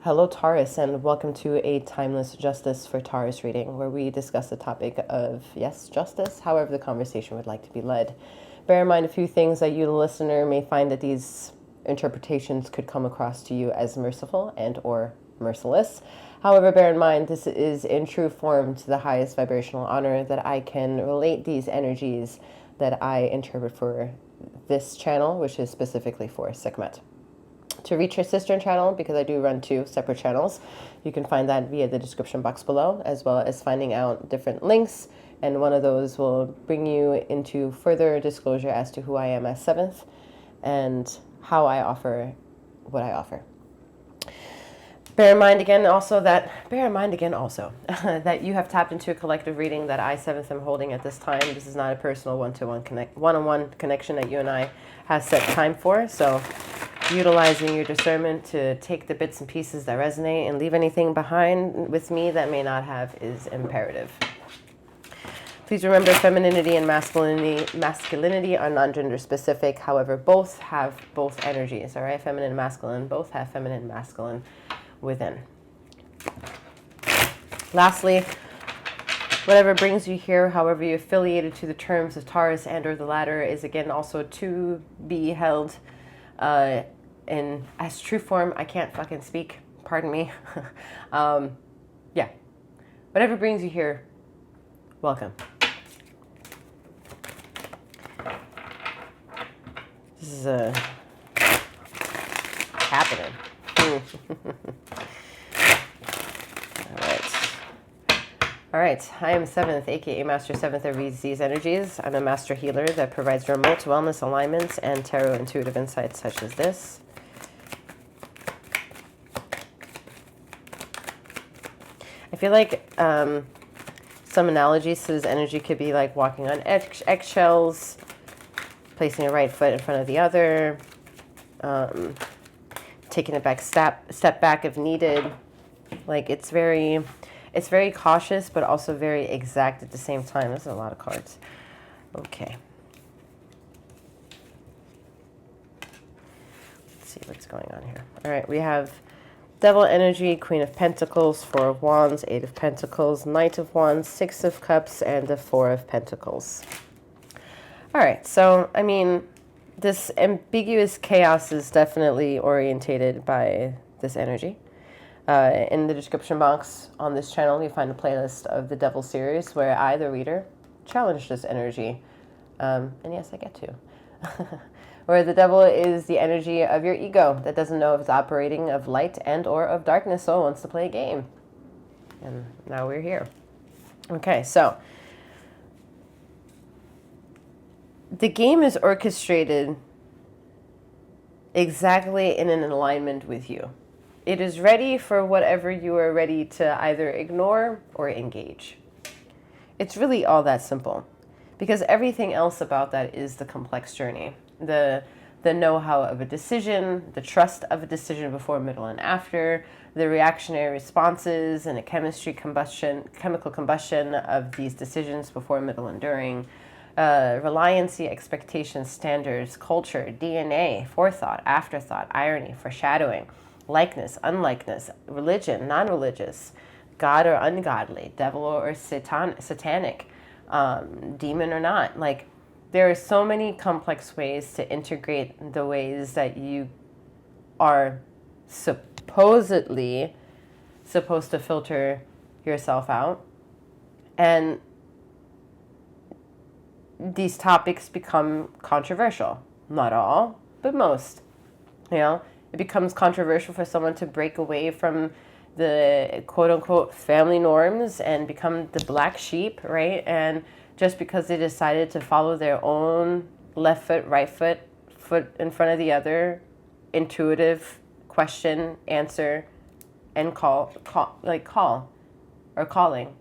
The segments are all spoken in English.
Hello, Taurus, and welcome to a timeless Justice for Taurus reading, where we discuss the topic of, yes, justice, however the conversation would like to be led. Bear in mind a few things that you, the listener, may find that these interpretations could come across to you as merciful and or merciless. However, bear in mind this is in true form to the highest vibrational honor that I can relate these energies that I interpret for this channel, which is specifically for Sekhmet. To reach your sister channel, because I do run two separate channels, you can find that via the description box below, as well as finding out different links, and one of those will bring you into further disclosure as to who I am as seventh and how I offer what I offer. Bear in mind again also that you have tapped into a collective reading that I, seventh, am holding at this time. This is not a personal one-on-one connection that you and I have set time for, so utilizing your discernment to take the bits and pieces that resonate and leave anything behind with me that may not have is imperative. Please remember, femininity and masculinity are non-gender specific. However, both have both energies, all right? Feminine and masculine, both have feminine and masculine within. Lastly, whatever brings you here, however you're affiliated to the terms of Taurus and or the latter, is again also to be held in as true form. I can't fucking speak, pardon me. Yeah, whatever brings you here, welcome. This is happening. All right, I am seventh, aka Master Seventh that reads these energies. I'm a master healer that provides remote wellness alignments and tarot intuitive insights such as this. I feel like some analogies to this energy could be like walking on eggshells, placing a right foot in front of the other, taking a step back if needed. Like it's very cautious, but also very exact at the same time. There's a lot of cards. Okay. Let's see what's going on here. All right, we have Devil energy, Queen of Pentacles, Four of Wands, Eight of Pentacles, Knight of Wands, Six of Cups, and the Four of Pentacles. All right, so, I mean, this ambiguous chaos is definitely orientated by this energy. In the description box on this channel, you find a playlist of the Devil series where I, the reader, challenge this energy. And yes, I get to. Where the devil is the energy of your ego that doesn't know if it's operating of light and or of darkness, so wants to play a game. And now we're here. Okay, so the game is orchestrated exactly in an alignment with you. It is ready for whatever you are ready to either ignore or engage. It's really all that simple, because everything else about that is the complex journey. The know-how of a decision, the trust of a decision before, middle, and after, the reactionary responses and a chemical combustion of these decisions before, middle, and during, reliancy, expectations, standards, culture, DNA, forethought, afterthought, irony, foreshadowing, likeness, unlikeness, religion, non-religious, God or ungodly, devil or satanic, demon or not. Like, there are so many complex ways to integrate the ways that you are supposedly supposed to filter yourself out. And these topics become controversial. Not all, but most. You know, it becomes controversial for someone to break away from the quote-unquote family norms and become the black sheep, right? And just because they decided to follow their own left foot, right foot in front of the other, intuitive question, answer, and call or calling.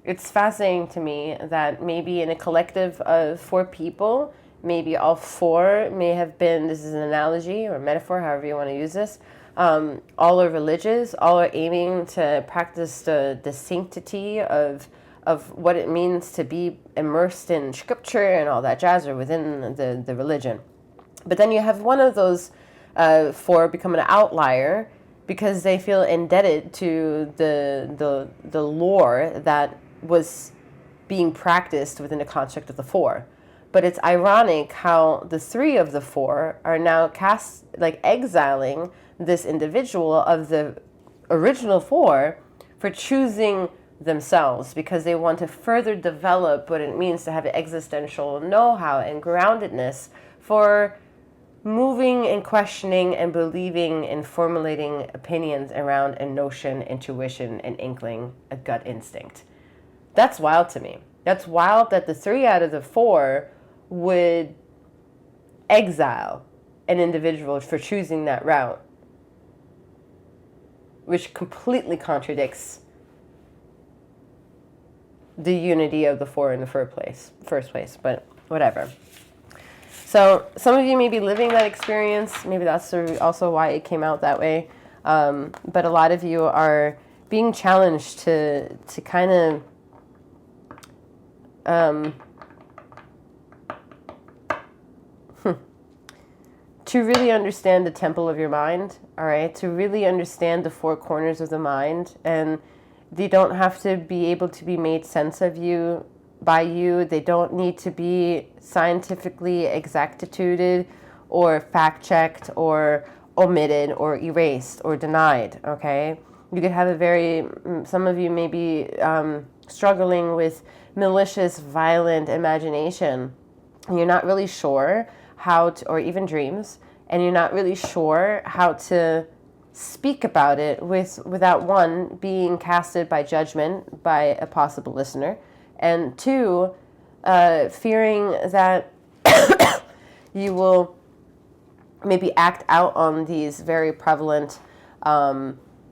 It's fascinating to me that maybe in a collective of four people, maybe all four may have been, this is an analogy or metaphor, however you want to use this, all are religious, all are aiming to practice the sanctity of what it means to be immersed in scripture and all that jazz, or within the religion. But then you have one of those four become an outlier because they feel indebted to the lore that was being practiced within the construct of the four. But it's ironic how the three of the four are now exiling this individual of the original four for choosing themselves, because they want to further develop what it means to have existential know-how and groundedness for moving and questioning and believing and formulating opinions around a notion, intuition, an inkling, a gut instinct. That's wild to me. That's wild that the three out of the four would exile an individual for choosing that route, which completely contradicts the unity of the four in the first place, but whatever. So some of you may be living that experience. Maybe that's also why it came out that way. But a lot of you are being challenged to kind of to really understand the temple of your mind, all right? To really understand the four corners of the mind. And they don't have to be able to be made sense of by you. They don't need to be scientifically exactituded or fact-checked or omitted or erased or denied, okay? You could have some of you may be struggling with malicious, violent imagination. And you're not really sure how to, or even dreams, and you're not really sure how to speak about it without, one, being casted by judgment by a possible listener, and two, fearing that you will maybe act out on these very prevalent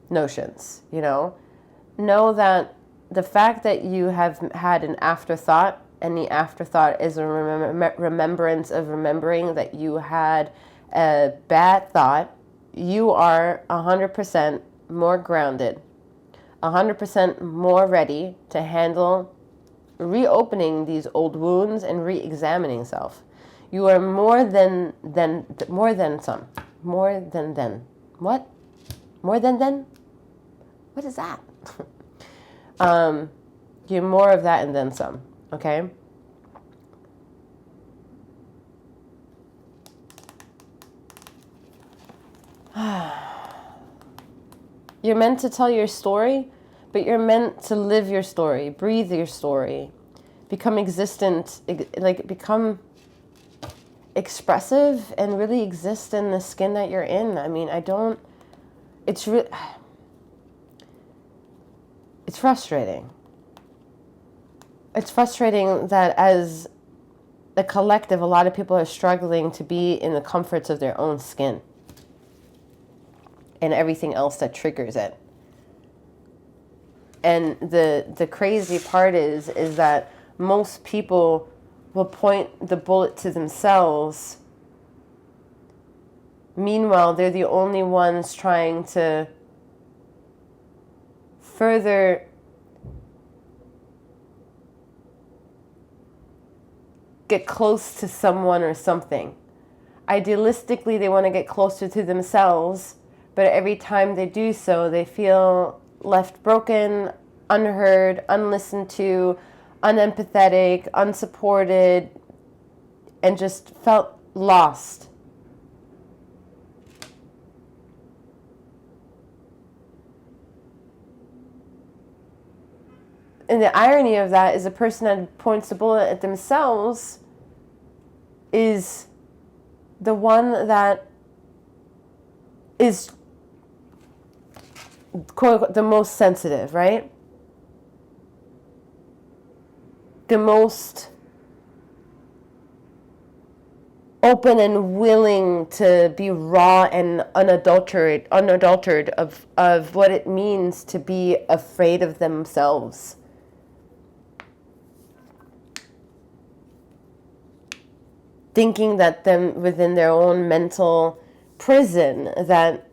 notions, Know that the fact that you have had an afterthought, and the afterthought is a remembrance of remembering that you had a bad thought, you are 100% more grounded, 100% more ready to handle reopening these old wounds and re-examining self. You are more than some. More than then. What? More than then? What is that? You're more of that and then some, okay? You're meant to tell your story, but you're meant to live your story, breathe your story, become existent, become expressive and really exist in the skin that you're in. I mean, it's frustrating. It's frustrating that as a collective, a lot of people are struggling to be in the comforts of their own skin and everything else that triggers it. And the crazy part is that most people will point the bullet to themselves. Meanwhile, they're the only ones trying to further get close to someone or something. Idealistically, they want to get closer to themselves, but every time they do so, they feel left broken, unheard, unlistened to, unempathetic, unsupported, and just felt lost. And the irony of that is the person that points the bullet at themselves is the one that is, quote unquote, the most sensitive, right? The most open and willing to be raw and unadulterated of what it means to be afraid of themselves. Thinking that them within their own mental prison, that,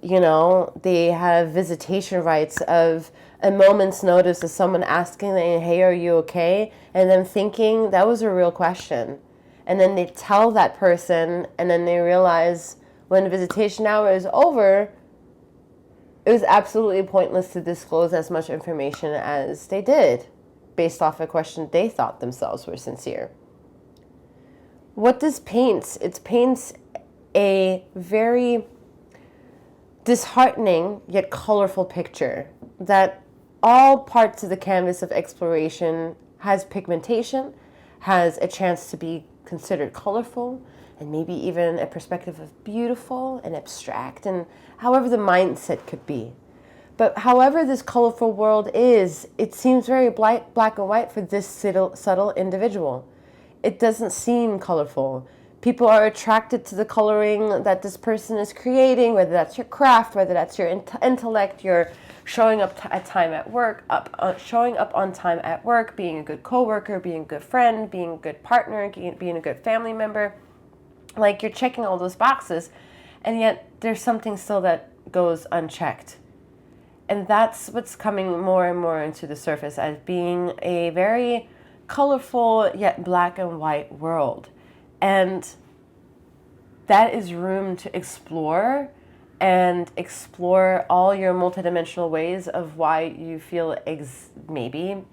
they have visitation rights of a moment's notice of someone asking them, hey, are you okay? And then thinking that was a real question. And then they tell that person, and then they realize when the visitation hour is over, it was absolutely pointless to disclose as much information as they did, based off a question they thought themselves were sincere. What this paints, it paints a very disheartening yet colorful picture that all parts of the canvas of exploration has pigmentation, has a chance to be considered colorful, and maybe even a perspective of beautiful and abstract, and however the mindset could be. But however this colorful world is, it seems very black and white for this subtle individual. It doesn't seem colorful. People are attracted to the coloring that this person is creating, whether that's your craft, whether that's your intellect, your showing up showing up on time at work, being a good coworker, being a good friend, being a good partner, being a good family member. Like, you're checking all those boxes, and yet there's something still that goes unchecked. And that's what's coming more and more into the surface as being a very colorful yet black and white world. And that is room to explore and explore all your multidimensional ways of why you feel maybe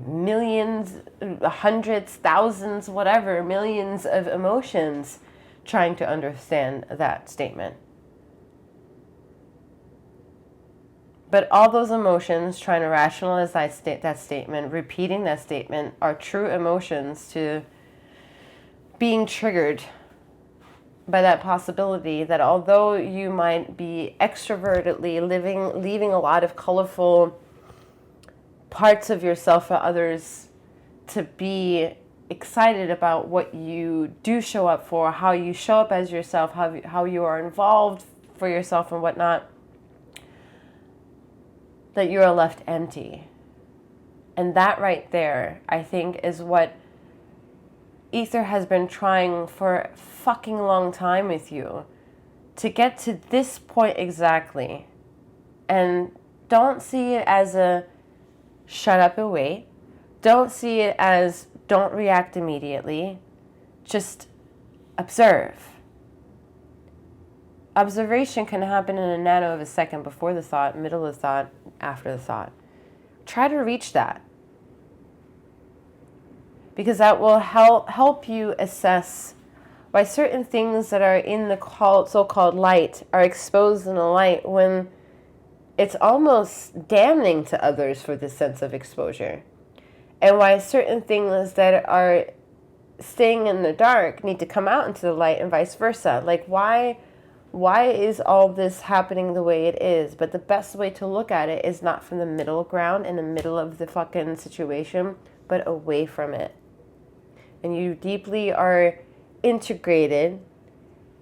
millions, hundreds, thousands, whatever, millions of emotions trying to understand that statement. But all those emotions trying to rationalize that statement, repeating that statement, are true emotions to being triggered by that possibility that although you might be extrovertedly leaving a lot of colorful parts of yourself for others to be excited about what you do show up for, how you show up as yourself, how you are involved for yourself and whatnot, that you are left empty. And that right there, I think, is what Ether has been trying for a fucking long time with you, to get to this point exactly. And don't see it as a shut up and wait. Don't see it as don't react immediately. Just observe. Observation can happen in a nano of a second, before the thought, middle of the thought, after the thought. Try to reach that, because that will help you assess why certain things that are in the so-called light are exposed in the light, when it's almost damning to others for this sense of exposure, and why certain things that are staying in the dark need to come out into the light, and vice versa. Like, why is all this happening the way it is? But the best way to look at it is not from the middle ground, in the middle of the fucking situation, but away from it. And you deeply are integrated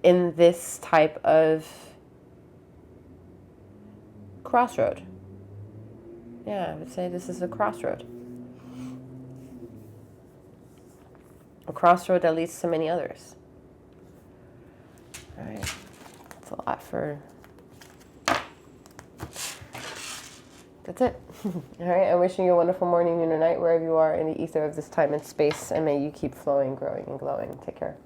in this type of crossroad. Yeah, I would say this is a crossroad. A crossroad that leads to many others. All right. That's a lot for... That's it. All right. I'm wishing you a wonderful morning, noon, or night, wherever you are in the ether of this time and space. And may you keep flowing, growing, and glowing. Take care.